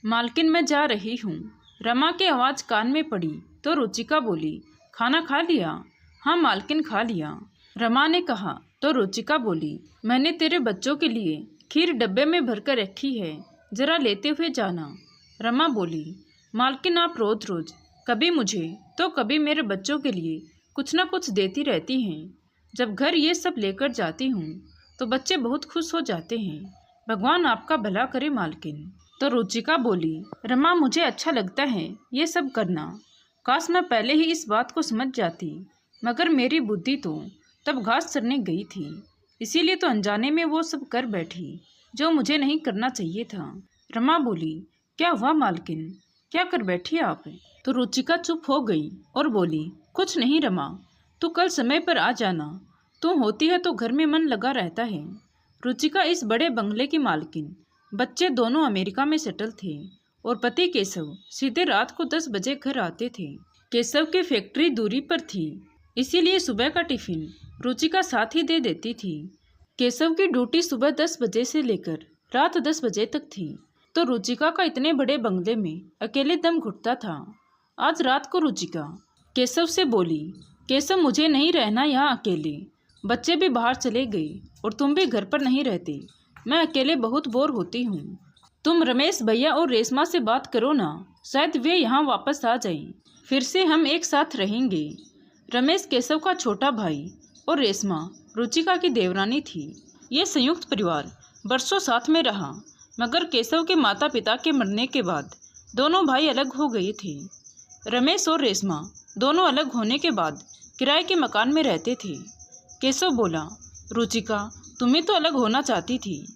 मालकिन मैं जा रही हूँ। रमा की आवाज़ कान में पड़ी तो रुचिका बोली, खाना खा लिया? हाँ मालकिन, खा लिया। रमा ने कहा तो रुचिका बोली, मैंने तेरे बच्चों के लिए खीर डब्बे में भरकर रखी है, जरा लेते हुए जाना। रमा बोली, मालकिन आप रोज रोज कभी मुझे तो कभी मेरे बच्चों के लिए कुछ ना कुछ देती रहती हैं। जब घर ये सब लेकर जाती हूँ तो बच्चे बहुत खुश हो जाते हैं। भगवान आपका भला करे मालकिन। तो रुचिका बोली, रमा मुझे अच्छा लगता है ये सब करना। काश मैं पहले ही इस बात को समझ जाती, मगर मेरी बुद्धि तो तब घास चरने गई थी, इसीलिए तो अनजाने में वो सब कर बैठी जो मुझे नहीं करना चाहिए था। रमा बोली, क्या हुआ मालकिन, क्या कर बैठी आप? तो रुचिका चुप हो गई और बोली, कुछ नहीं रमा, तू कल समय पर आ जाना। तू होती है तो घर में मन लगा रहता है। रुचिका इस बड़े बंगले की मालकिन, बच्चे दोनों अमेरिका में सेटल थे और पति केशव सीधे रात को 10 बजे घर आते थे। केशव की फैक्ट्री दूरी पर थी, इसीलिए सुबह का टिफिन रुचिका साथ ही दे देती थी। केशव की ड्यूटी सुबह 10 बजे से लेकर रात 10 बजे तक थी, तो रुचिका का इतने बड़े बंगले में अकेले दम घुटता था। आज रात को रुचिका केशव से बोली, केशव मुझे नहीं रहना यहाँ अकेले, बच्चे भी बाहर चले गए और तुम भी घर पर नहीं रहते, मैं अकेले बहुत बोर होती हूँ। तुम रमेश भैया और रेशमा से बात करो ना, शायद वे यहाँ वापस आ जाएं, फिर से हम एक साथ रहेंगे। रमेश केशव का छोटा भाई और रेशमा रुचिका की देवरानी थी। ये संयुक्त परिवार बरसों साथ में रहा, मगर केशव के माता पिता के मरने के बाद दोनों भाई अलग हो गए थे। रमेश और रेशमा दोनों अलग होने के बाद किराए के मकान में रहते थे। केशव बोला, रुचिका तुम्हें तो अलग होना चाहती थी,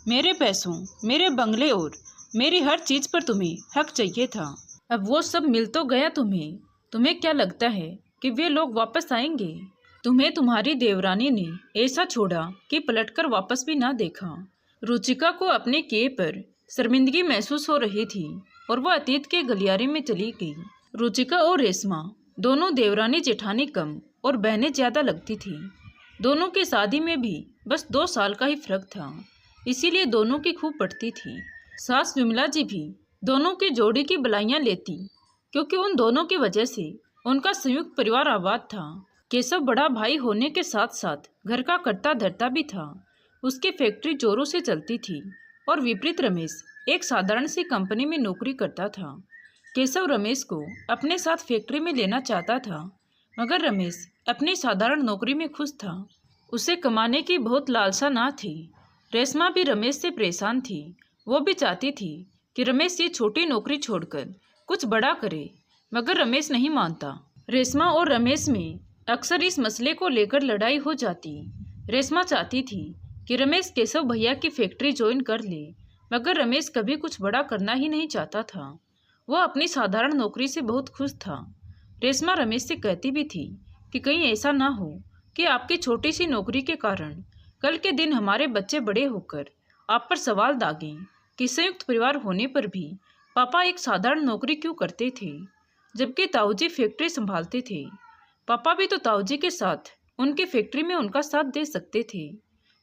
मेरे पैसों, मेरे बंगले और मेरी हर चीज़ पर तुम्हें हक चाहिए था। अब वो सब मिल तो गया तुम्हें, तुम्हें क्या लगता है कि वे लोग वापस आएंगे? तुम्हें तुम्हारी देवरानी ने ऐसा छोड़ा कि पलटकर वापस भी ना देखा। रुचिका को अपने किए पर शर्मिंदगी महसूस हो रही थी और वह अतीत के गलियारे में चली गई। रुचिका और रेशमा दोनों देवरानी जेठानी कम और बहनें ज़्यादा लगती थी। दोनों की शादी में भी बस 2 साल का ही फर्क था, इसीलिए दोनों की खूब पटती थी। सास विमला जी भी दोनों की जोड़ी की बलाइयाँ लेती, क्योंकि उन दोनों की वजह से उनका संयुक्त परिवार आबाद था। केशव बड़ा भाई होने के साथ साथ घर का करता धरता भी था। उसकी फैक्ट्री जोरों से चलती थी और विपरीत रमेश एक साधारण सी कंपनी में नौकरी करता था। केशव रमेश को अपने साथ फैक्ट्री में लेना चाहता था, मगर रमेश अपनी साधारण नौकरी में खुश था। उसे कमाने की बहुत लालसा ना थी। रेशमा भी रमेश से परेशान थी। वो भी चाहती थी कि रमेश ये छोटी नौकरी छोड़कर कुछ बड़ा करे, मगर रमेश नहीं मानता। रेशमा और रमेश में अक्सर इस मसले को लेकर लड़ाई हो जाती। रेशमा चाहती थी कि रमेश केशव भैया की फैक्ट्री ज्वाइन कर ले, मगर रमेश कभी कुछ बड़ा करना ही नहीं चाहता था। वह अपनी साधारण नौकरी से बहुत खुश था। रेशमा रमेश से कहती भी थी कि कहीं ऐसा ना हो कि आपकी छोटी सी नौकरी के कारण कल के दिन हमारे बच्चे बड़े होकर आप पर सवाल दागें कि संयुक्त परिवार होने पर भी पापा एक साधारण नौकरी क्यों करते थे, जबकि ताऊजी फैक्ट्री संभालते थे। पापा भी तो ताऊजी के साथ उनकी फैक्ट्री में उनका साथ दे सकते थे।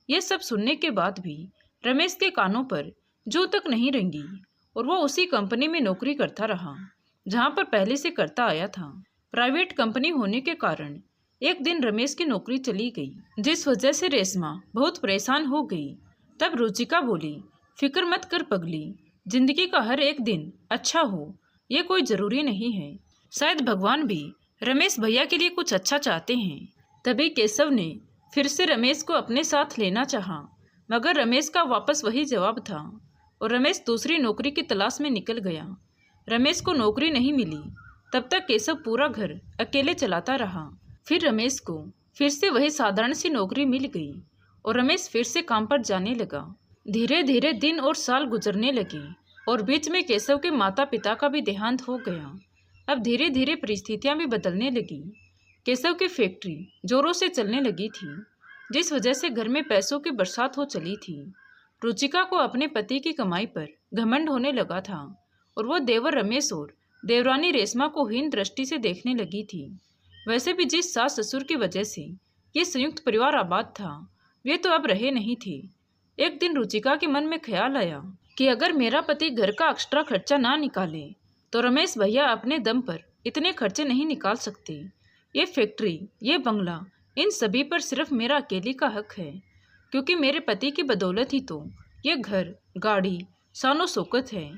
ये सब सुनने के बाद भी रमेश के कानों पर जू तक नहीं रेंगी और वो उसी कंपनी में नौकरी करता रहा जहाँ पर पहले से करता आया था। प्राइवेट कंपनी होने के कारण एक दिन रमेश की नौकरी चली गई, जिस वजह से रेशमा बहुत परेशान हो गई। तब रुचिका बोली, फिक्र मत कर पगली, जिंदगी का हर एक दिन अच्छा हो ये कोई ज़रूरी नहीं है। शायद भगवान भी रमेश भैया के लिए कुछ अच्छा चाहते हैं। तभी केशव ने फिर से रमेश को अपने साथ लेना चाहा, मगर रमेश का वापस वही जवाब था और रमेश दूसरी नौकरी की तलाश में निकल गया। रमेश को नौकरी नहीं मिली, तब तक केशव पूरा घर अकेले चलाता रहा। फिर रमेश को फिर से वही साधारण सी नौकरी मिल गई और रमेश फिर से काम पर जाने लगा। धीरे धीरे दिन और साल गुजरने लगे और बीच में केशव के माता पिता का भी देहांत हो गया। अब धीरे धीरे परिस्थितियां भी बदलने लगी। केशव की फैक्ट्री जोरों से चलने लगी थी, जिस वजह से घर में पैसों की बरसात हो चली थी। रुचिका को अपने पति की कमाई पर घमंड होने लगा था और वो देवर रमेश और देवरानी रेशमा को हीन दृष्टि से देखने लगी थी। वैसे भी जिस सास ससुर की वजह से ये संयुक्त परिवार आबाद था, वे तो अब रहे नहीं थे। एक दिन रुचिका के मन में ख्याल आया कि अगर मेरा पति घर का एक्स्ट्रा खर्चा ना निकाले तो रमेश भैया अपने दम पर इतने खर्चे नहीं निकाल सकते। ये फैक्ट्री, ये बंगला, इन सभी पर सिर्फ मेरा अकेली का हक है, क्योंकि मेरे पति की बदौलत ही तो ये घर, गाड़ी, शानो शौकत है।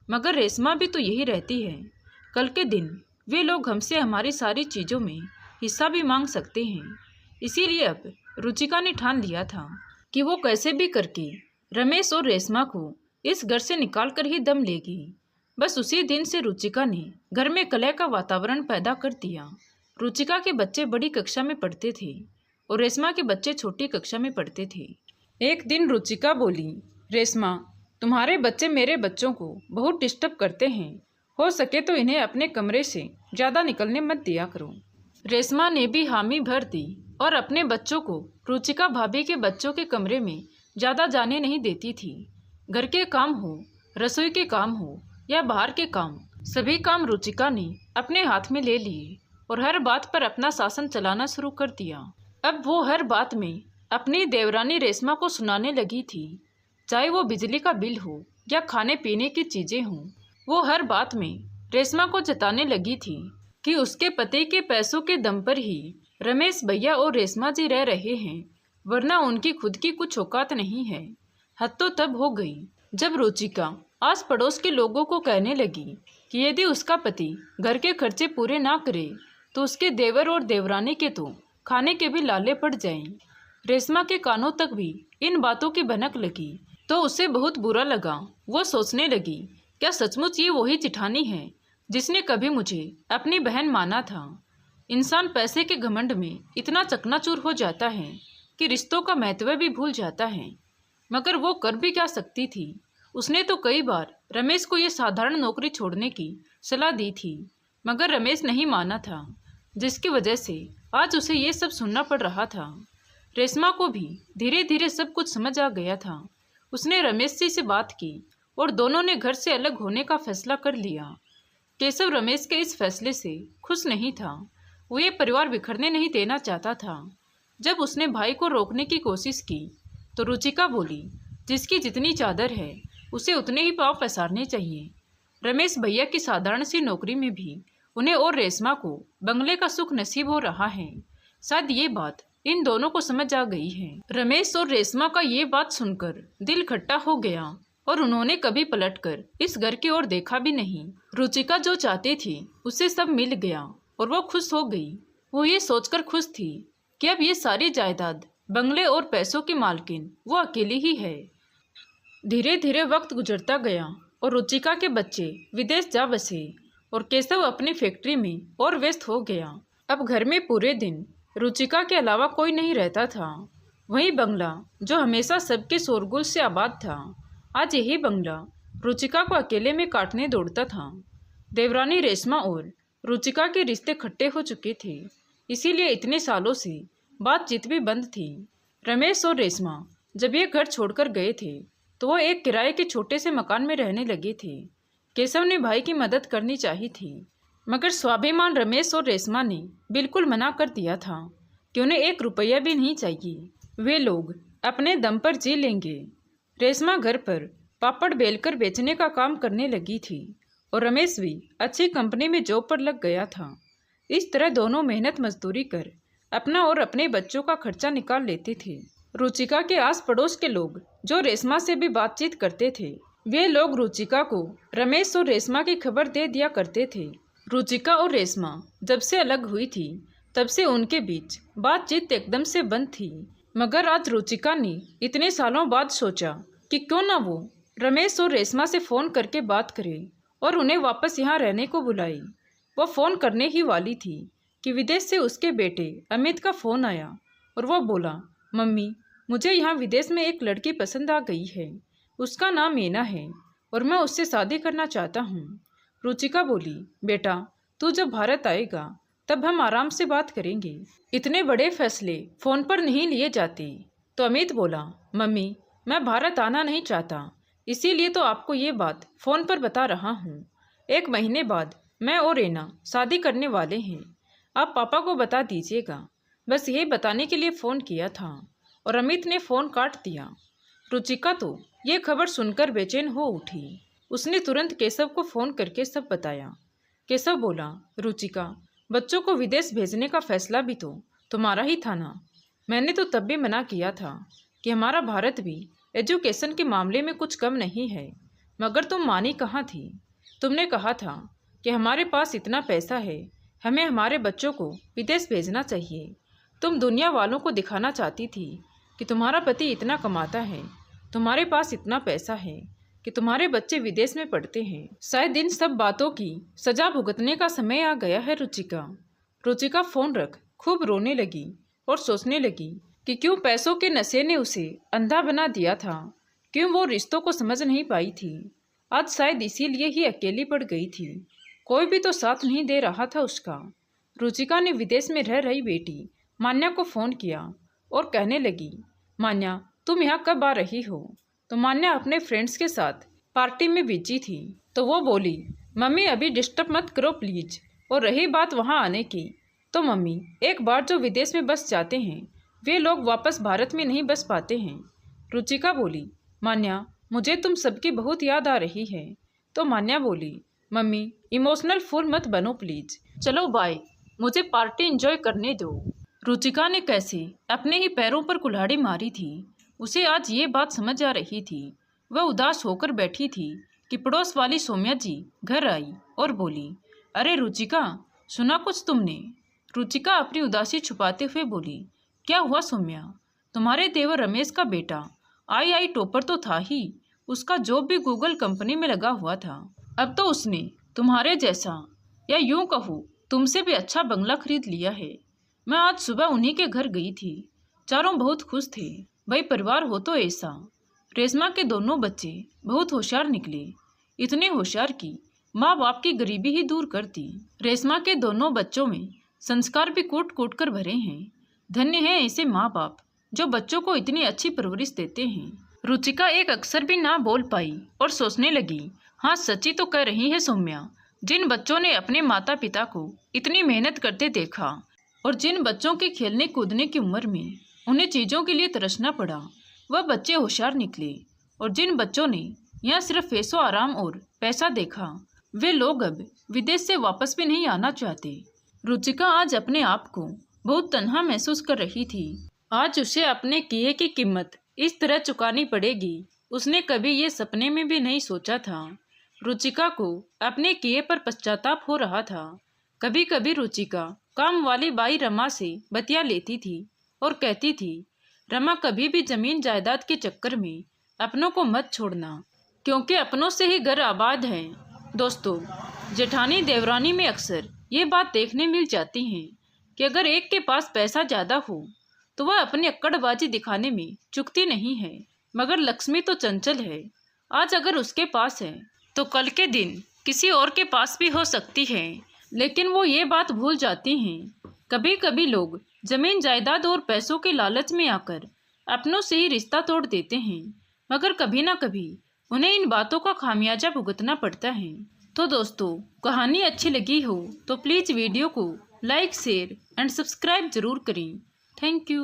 मगर रेशमा भी तो यही रहती है। कल के दिन वे लोग हमसे हमारी सारी चीज़ों में हिस्सा भी मांग सकते हैं। इसीलिए अब रुचिका ने ठान लिया था कि वो कैसे भी करके रमेश और रेशमा को इस घर से निकाल कर ही दम लेगी। बस उसी दिन से रुचिका ने घर में कलह का वातावरण पैदा कर दिया। रुचिका के बच्चे बड़ी कक्षा में पढ़ते थे और रेशमा के बच्चे छोटी कक्षा में पढ़ते थे। एक दिन रुचिका बोली, रेशमा, तुम्हारे बच्चे मेरे बच्चों को बहुत डिस्टर्ब करते हैं, हो सके तो इन्हें अपने कमरे से ज़्यादा निकलने मत दिया करो। रेशमा ने भी हामी भर दी और अपने बच्चों को रुचिका भाभी के बच्चों के कमरे में ज़्यादा जाने नहीं देती थी। घर के काम हो, रसोई के काम हो या बाहर के काम, सभी काम रुचिका ने अपने हाथ में ले लिए और हर बात पर अपना शासन चलाना शुरू कर दिया। अब वो हर बात में अपनी देवरानी रेशमा को सुनाने लगी थी। चाहे वो बिजली का बिल हो या खाने पीने की चीज़ें हों, वो हर बात में रेशमा को जताने लगी थी कि उसके पति के पैसों के दम पर ही रमेश भैया और रेशमा जी रह रहे हैं, वरना उनकी खुद की कुछ औकात नहीं है। हद तो तब हो गई जब रुचिका आस पड़ोस के लोगों को कहने लगी कि यदि उसका पति घर के खर्चे पूरे ना करे तो उसके देवर और देवरानी के तो खाने के भी लाले पड़ जाएं। रेशमा के कानों तक भी इन बातों की भनक लगी तो उसे बहुत बुरा लगा। वो सोचने लगी, क्या सचमुच ये वही जिठानी है जिसने कभी मुझे अपनी बहन माना था। इंसान पैसे के घमंड में इतना चकनाचूर हो जाता है कि रिश्तों का महत्व भी भूल जाता है। मगर वो कर भी क्या सकती थी। उसने तो कई बार रमेश को ये साधारण नौकरी छोड़ने की सलाह दी थी, मगर रमेश नहीं माना था, जिसकी वजह से आज उसे ये सब सुनना पड़ रहा था। रेशमा को भी धीरे धीरे सब कुछ समझ आ गया था। उसने रमेश जी से बात की और दोनों ने घर से अलग होने का फैसला कर लिया। केशव रमेश के इस फैसले से खुश नहीं था। वो ये परिवार बिखरने नहीं देना चाहता था। जब उसने भाई को रोकने की कोशिश की तो रुचिका बोली, जिसकी जितनी चादर है उसे उतने ही पाँव पसारने चाहिए। रमेश भैया की साधारण सी नौकरी में भी उन्हें और रेशमा को बंगले का सुख नसीब हो रहा है। शायद ये बात इन दोनों को समझ आ गई है। रमेश और रेशमा का ये बात सुनकर दिल खट्टा हो गया और उन्होंने कभी पलटकर इस घर की ओर देखा भी नहीं। रुचिका जो चाहती थी उसे सब मिल गया और वो खुश हो गई। वो ये सोचकर खुश थी कि अब ये सारी जायदाद, बंगले और पैसों की मालकिन वो अकेली ही है। धीरे धीरे वक्त गुजरता गया और रुचिका के बच्चे विदेश जा बसे और केशव अपनी फैक्ट्री में और व्यस्त हो गया। अब घर में पूरे दिन रुचिका के अलावा कोई नहीं रहता था। वही बंगला जो हमेशा सबके शोरगुल से आबाद था, आज यही बंगला रुचिका को अकेले में काटने दौड़ता था। देवरानी रेशमा और रुचिका के रिश्ते खट्टे हो चुके थे, इसीलिए इतने सालों से बातचीत भी बंद थी। रमेश और रेशमा जब ये घर छोड़कर गए थे तो वो एक किराए के छोटे से मकान में रहने लगे थे। केशव ने भाई की मदद करनी चाहिए थी, मगर स्वाभिमान रमेश और रेशमा ने बिल्कुल मना कर दिया था कि उन्हें 1 रुपया भी नहीं चाहिए। वे लोग अपने दम पर जी लेंगे। रेशमा घर पर पापड़ बेलकर बेचने का काम करने लगी थी और रमेश भी अच्छी कंपनी में जॉब पर लग गया था। इस तरह दोनों मेहनत मजदूरी कर अपना और अपने बच्चों का खर्चा निकाल लेते थे। रुचिका के आस पड़ोस के लोग जो रेशमा से भी बातचीत करते थे, वे लोग रुचिका को रमेश और रेशमा की खबर दे दिया करते थे। रुचिका और रेशमा जब से अलग हुई थी तब से उनके बीच बातचीत एकदम से बंद थी। मगर आज रुचिका ने इतने सालों बाद सोचा कि क्यों ना वो रमेश और रेशमा से फ़ोन करके बात करे और उन्हें वापस यहाँ रहने को बुलाई। वो फ़ोन करने ही वाली थी कि विदेश से उसके बेटे अमित का फ़ोन आया और वो बोला, मम्मी, मुझे यहाँ विदेश में एक लड़की पसंद आ गई है। उसका नाम मीना है और मैं उससे शादी करना चाहता हूँ। रुचिका बोली, बेटा, तू जब भारत आएगा तब हम आराम से बात करेंगे। इतने बड़े फैसले फ़ोन पर नहीं लिए जाते। तो अमित बोला, मम्मी, मैं भारत आना नहीं चाहता, इसीलिए तो आपको ये बात फ़ोन पर बता रहा हूँ। 1 महीने बाद मैं और रीना शादी करने वाले हैं। आप पापा को बता दीजिएगा। बस यही बताने के लिए फ़ोन किया था। और अमित ने फ़ोन काट दिया। रुचिका तो ये खबर सुनकर बेचैन हो उठी। उसने तुरंत केशव को फोन करके सब बताया। केशव बोला, रुचिका, बच्चों को विदेश भेजने का फैसला भी तो तुम्हारा ही था ना। मैंने तो तब भी मना किया था कि हमारा भारत भी एजुकेशन के मामले में कुछ कम नहीं है, मगर तुम मानी कहाँ थी। तुमने कहा था कि हमारे पास इतना पैसा है, हमें हमारे बच्चों को विदेश भेजना चाहिए। तुम दुनिया वालों को दिखाना चाहती थी कि तुम्हारा पति इतना कमाता है, तुम्हारे पास इतना पैसा है कि तुम्हारे बच्चे विदेश में पढ़ते हैं। शायद इन सब बातों की सजा भुगतने का समय आ गया है रुचिका। रुचिका फोन रख खूब रोने लगी और सोचने लगी कि क्यों पैसों के नशे ने उसे अंधा बना दिया था, क्यों वो रिश्तों को समझ नहीं पाई थी। आज शायद इसीलिए ही अकेली पड़ गई थी, कोई भी तो साथ नहीं दे रहा था उसका। रुचिका ने विदेश में रह रही बेटी मान्या को फ़ोन किया और कहने लगी, मान्या, तुम यहाँ कब आ रही हो? तो मान्या अपने फ्रेंड्स के साथ पार्टी में बिजी थी, तो वो बोली, मम्मी अभी डिस्टर्ब मत करो प्लीज। और रही बात वहाँ आने की, तो मम्मी, एक बार जो विदेश में बस जाते हैं वे लोग वापस भारत में नहीं बस पाते हैं। रुचिका बोली, मान्या, मुझे तुम सबकी बहुत याद आ रही है। तो मान्या बोली, मम्मी इमोशनल फूल मत बनो प्लीज, चलो बाय, मुझे पार्टी एंजॉय करने दो। रुचिका ने कैसे अपने ही पैरों पर कुल्हाड़ी मारी थी, उसे आज ये बात समझ आ रही थी। वह उदास होकर बैठी थी कि पड़ोस वाली सौम्या जी घर आई और बोली, अरे रुचिका, सुना कुछ तुमने? रुचिका अपनी उदासी छुपाते हुए बोली, क्या हुआ सौम्या? तुम्हारे देवर रमेश का बेटा आई टॉपर तो था ही, उसका जॉब भी गूगल कंपनी में लगा हुआ था। अब तो उसने तुम्हारे जैसा, या यूं कहूँ तुमसे भी अच्छा बंगला खरीद लिया है। मैं आज सुबह उन्हीं के घर गई थी, चारों बहुत खुश थे। भाई परिवार हो तो ऐसा। रेशमा के दोनों बच्चे बहुत होशियार निकले, इतने होशियार कि माँ बाप की गरीबी ही दूर कर दी। रेशमा के दोनों बच्चों में संस्कार भी कूट कूट कर भरे हैं। धन्य है ऐसे माँ बाप जो बच्चों को इतनी अच्छी परवरिश देते हैं। रुचिका एक अक्षर भी ना बोल पाई और सोचने लगी, हाँ सच्ची तो कह रही है सौम्या। जिन बच्चों ने अपने माता पिता को इतनी मेहनत करते देखा और जिन बच्चों के खेलने कूदने की उम्र में उन्हें चीज़ों के लिए तरसना पड़ा, वह बच्चे होशियार निकले। और जिन बच्चों ने यहाँ सिर्फ ऐशो आराम और पैसा देखा, वे लोग अब विदेश से वापस भी नहीं आना चाहते। रुचिका आज अपने आप को बहुत तन्हा महसूस कर रही थी। आज उसे अपने किए की कीमत इस तरह चुकानी पड़ेगी, उसने कभी ये सपने में भी नहीं सोचा था। रुचिका को अपने किए पर पश्चाताप हो रहा था। कभी कभी रुचिका काम वाली बाई रमा से बतिया लेती थी और कहती थी, रमा कभी भी जमीन जायदाद के चक्कर में अपनों को मत छोड़ना, क्योंकि अपनों से ही घर आबाद है। दोस्तों, जेठानी देवरानी में अक्सर ये बात देखने मिल जाती है कि अगर एक के पास पैसा ज़्यादा हो तो वह अपनी अक्कड़बाजी दिखाने में चूकती नहीं है, मगर लक्ष्मी तो चंचल है। आज अगर उसके पास है तो कल के दिन किसी और के पास भी हो सकती है, लेकिन वो ये बात भूल जाती हैं। कभी कभी लोग जमीन जायदाद और पैसों के लालच में आकर अपनों से ही रिश्ता तोड़ देते हैं, मगर कभी ना कभी उन्हें इन बातों का खामियाजा भुगतना पड़ता है। तो दोस्तों, कहानी अच्छी लगी हो तो प्लीज़ वीडियो को लाइक, शेयर एंड सब्सक्राइब जरूर करें। Thank you.